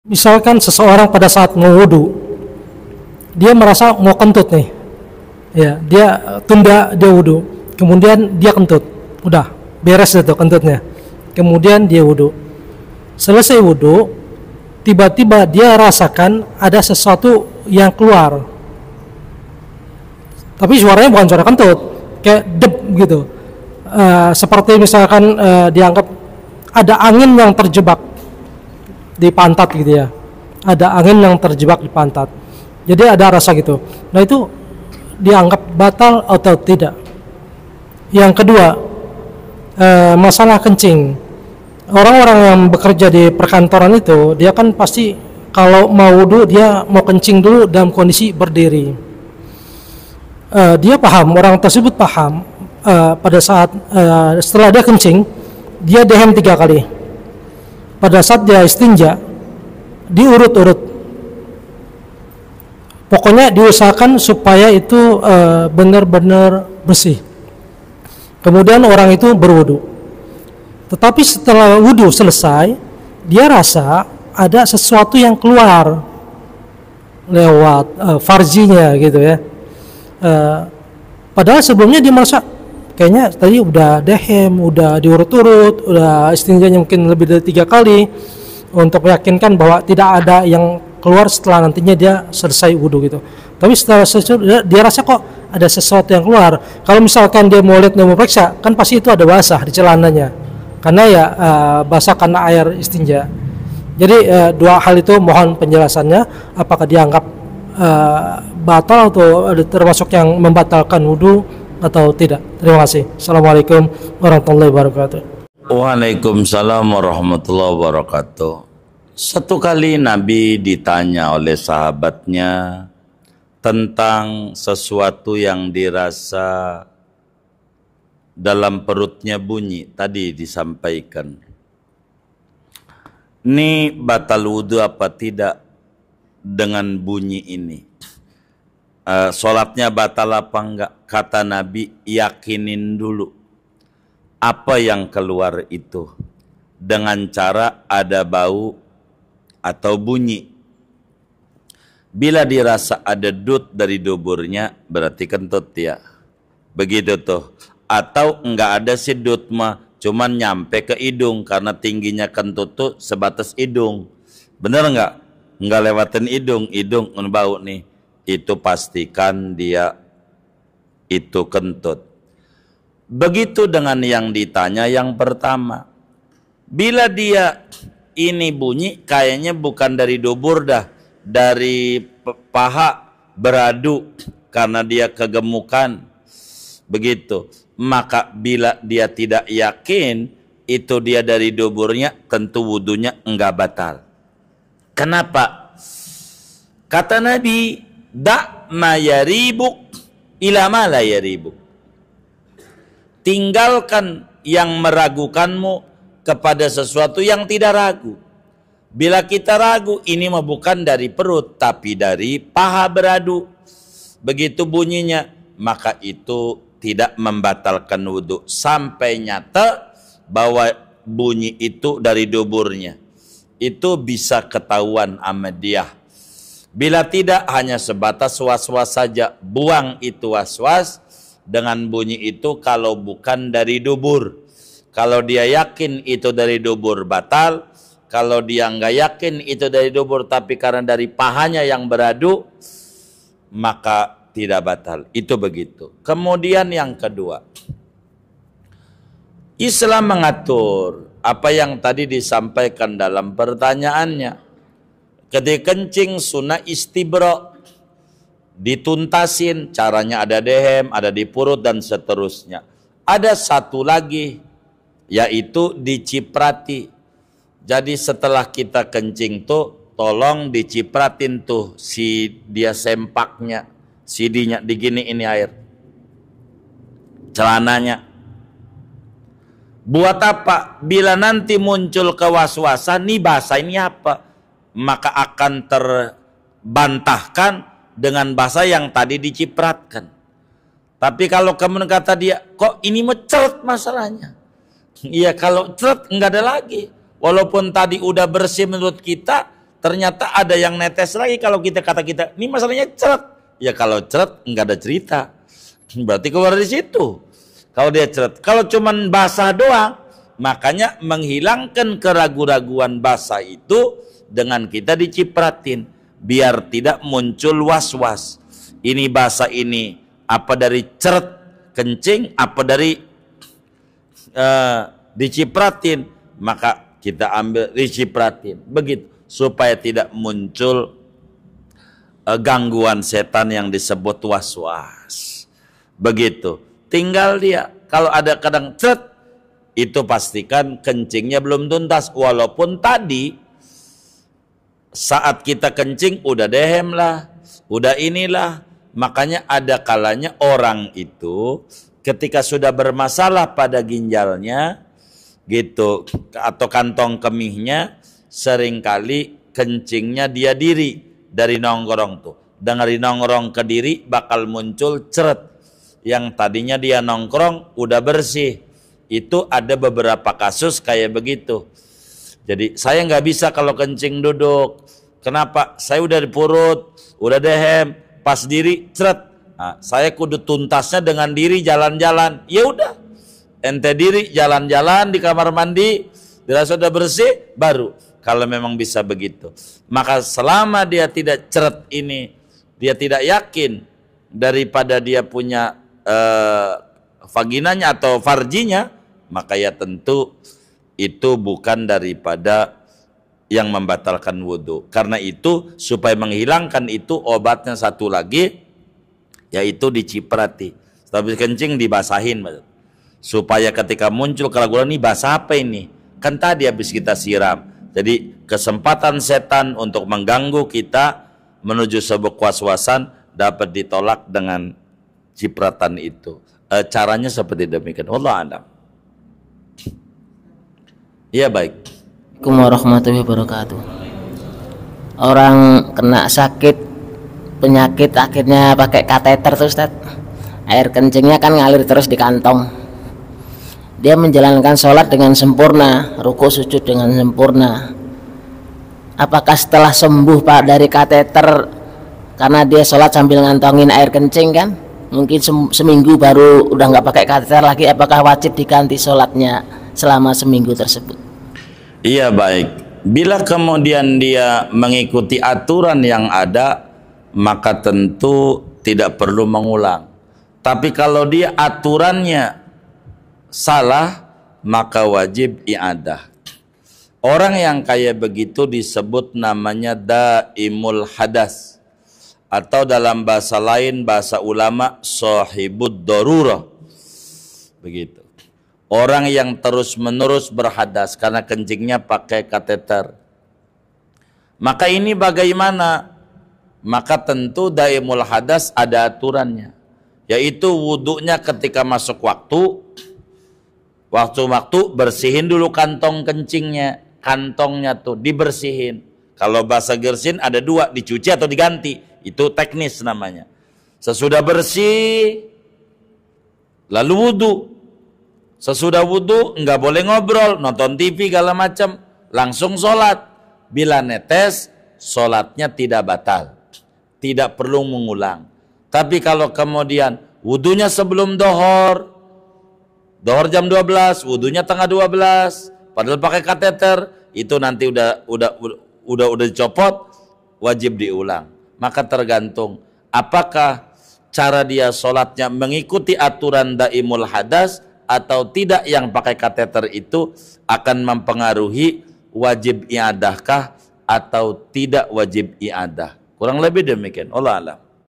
Misalkan seseorang pada saat mau wudu, dia merasa mau kentut nih, ya dia tunda dia wudu, kemudian dia kentut, udah beres itu kentutnya, kemudian dia wudu, selesai wudu, tiba-tiba dia rasakan ada sesuatu yang keluar, tapi suaranya bukan suara kentut, kayak dep gitu. Seperti misalkan dianggap ada angin yang terjebak di pantat gitu ya, ada angin yang terjebak di pantat, jadi ada rasa gitu. Nah, itu dianggap batal atau tidak? Yang kedua, masalah kencing. Orang-orang yang bekerja di perkantoran itu, dia kan pasti kalau mau wudu dia mau kencing dulu dalam kondisi berdiri. Dia paham, orang tersebut paham, pada saat setelah dia kencing, dia dehem 3 kali. Pada saat dia istinja, diurut-urut. Pokoknya diusahakan supaya itu benar-benar bersih. Kemudian orang itu berwudu. Tetapi setelah wudu selesai, dia rasa ada sesuatu yang keluar lewat farjinya gitu ya. Padahal sebelumnya dia merasa kayaknya tadi udah dehem, udah diurut-urut, udah istinjanya mungkin lebih dari 3 kali untuk meyakinkan bahwa tidak ada yang keluar setelah nantinya dia selesai wudhu gitu. Tapi setelah selesai dia rasa kok ada sesuatu yang keluar. Kalau misalkan dia mau lihat, mau periksa, kan pasti itu ada basah di celananya, karena ya basah karena air istinja. Jadi dua hal itu mohon penjelasannya, apakah dianggap batal atau termasuk yang membatalkan wudhu atau tidak. Terima kasih. Assalamualaikum warahmatullahi wabarakatuh. Waalaikumsalam warahmatullahi wabarakatuh. Satu kali Nabi ditanya oleh sahabatnya tentang sesuatu yang dirasa dalam perutnya bunyi. Tadi disampaikan, ini batal wudhu apa tidak dengan bunyi ini? Sholatnya batal apa enggak? Kata Nabi, yakinin dulu apa yang keluar itu dengan cara ada bau atau bunyi. Bila dirasa ada dut dari duburnya, berarti kentut ya. Begitu tuh. Atau enggak ada si dut mah, cuman nyampe ke hidung karena tingginya kentut tuh sebatas hidung. Bener enggak? Enggak lewatin hidung bau nih. Itu pastikan dia itu kentut. Begitu dengan yang ditanya yang pertama. Bila dia ini bunyi kayaknya bukan dari dubur dah, dari paha beradu karena dia kegemukan. Begitu. Maka bila dia tidak yakin itu dia dari duburnya, tentu wudunya enggak batal. Kenapa? Kata Nabi, da' ma yaribuk ila ma la yaribuk. Tinggalkan yang meragukanmu kepada sesuatu yang tidak ragu. Bila kita ragu, ini mah bukan dari perut, tapi dari paha beradu. Begitu bunyinya, maka itu tidak membatalkan wudhu. Sampai nyata bahwa bunyi itu dari duburnya. Itu bisa ketahuan sama dia. Bila tidak, hanya sebatas was-was saja. Buang itu was-was dengan bunyi itu kalau bukan dari dubur. Kalau dia yakin itu dari dubur, batal. Kalau dia nggak yakin itu dari dubur, tapi karena dari pahanya yang beradu, maka tidak batal. Itu begitu. Kemudian yang kedua, Islam mengatur apa yang tadi disampaikan dalam pertanyaannya. Ketika kencing sunnah istibra, dituntasin, caranya ada dehem, ada di perut dan seterusnya. Ada satu lagi, yaitu diciprati. Jadi setelah kita kencing tuh tolong dicipratin tuh si dia sempaknya, sidinya digini ini air, celananya. Buat apa? Bila nanti muncul kewaswasan, nih bahasa ini apa? Maka akan terbantahkan dengan bahasa yang tadi dicipratkan. Tapi kalau kemudian kata dia, kok ini meceret masalahnya? Iya, kalau ceret enggak ada lagi. Walaupun tadi udah bersih menurut kita, ternyata ada yang netes lagi. Kalau kata kita, ini masalahnya ceret. Ya kalau ceret nggak ada cerita, berarti keluar dari situ. Kalau dia ceret, kalau cuman basah doang, makanya menghilangkan keraguan-raguan basah itu dengan kita dicipratin, biar tidak muncul was-was. Ini basah ini apa dari ceret kencing, apa dari dicipratin, maka kita ambil dicipratin, begitu supaya tidak muncul gangguan setan yang disebut was-was. Begitu. Tinggal dia kalau ada kadang cet, itu pastikan kencingnya belum tuntas, walaupun tadi saat kita kencing udah dehem lah, udah inilah. Makanya ada kalanya orang itu ketika sudah bermasalah pada ginjalnya gitu atau kantong kemihnya, seringkali kencingnya dia diri dari nongkrong tuh. Dari nongkrong ke diri bakal muncul ceret. Yang tadinya dia nongkrong udah bersih. Itu ada beberapa kasus kayak begitu. Jadi saya nggak bisa kalau kencing duduk. Kenapa? Saya udah di perut, udah dehem, pas diri ceret. Nah, saya kudu tuntasnya dengan diri jalan-jalan. Ya udah, ente diri jalan-jalan di kamar mandi, dirasa udah bersih, baru. Kalau memang bisa begitu, maka selama dia tidak ceret ini, dia tidak yakin daripada dia punya vaginanya atau farjinya, maka ya tentu itu bukan daripada yang membatalkan wudhu. Karena itu supaya menghilangkan itu obatnya satu lagi, yaitu diciprati. Tapi kencing dibasahin, supaya ketika muncul keraguan, ini basah apa ini? Kan tadi habis kita siram. Jadi kesempatan setan untuk mengganggu kita menuju sebuah was-wasan dapat ditolak dengan cipratan itu. Caranya seperti demikian. Wallahu a'lam. Iya baik. Assalamualaikum warahmatullahi wabarakatuh. Orang kena sakit penyakit akhirnya pakai kateter tuh Ustaz. Air kencingnya kan ngalir terus di kantong. Dia menjalankan sholat dengan sempurna, ruku sujud dengan sempurna. Apakah setelah sembuh Pak dari kateter, karena dia sholat sambil ngantongin air kencing kan, mungkin seminggu baru udah nggak pakai kateter lagi, apakah wajib diganti sholatnya selama seminggu tersebut? Iya baik. Bila kemudian dia mengikuti aturan yang ada, maka tentu tidak perlu mengulang. Tapi kalau dia aturannya salah, maka wajib i'adah. Orang yang kayak begitu disebut namanya daimul hadas, atau dalam bahasa lain, bahasa ulama, sahibud darurah. Begitu. Orang yang terus-menerus berhadas karena kencingnya pakai kateter. Maka ini bagaimana? Maka tentu daimul hadas ada aturannya, yaitu wudhunya ketika masuk waktu bersihin dulu kantong kencingnya, kantongnya tuh dibersihin. Kalau bahasa Gersin ada dua, dicuci atau diganti, itu teknis namanya. Sesudah bersih lalu wudhu. Sesudah wudhu nggak boleh ngobrol, nonton TV segala macam, langsung sholat. Bila netes, sholatnya tidak batal, tidak perlu mengulang. Tapi kalau kemudian wudhunya sebelum dohor jam 12, wudhunya tengah 12, padahal pakai kateter, itu nanti udah dicopot, wajib diulang. Maka tergantung apakah cara dia sholatnya mengikuti aturan daimul hadas atau tidak, yang pakai kateter itu akan mempengaruhi wajib i'adahkah atau tidak wajib i'adah. Kurang lebih demikian. Wallahu a'lam.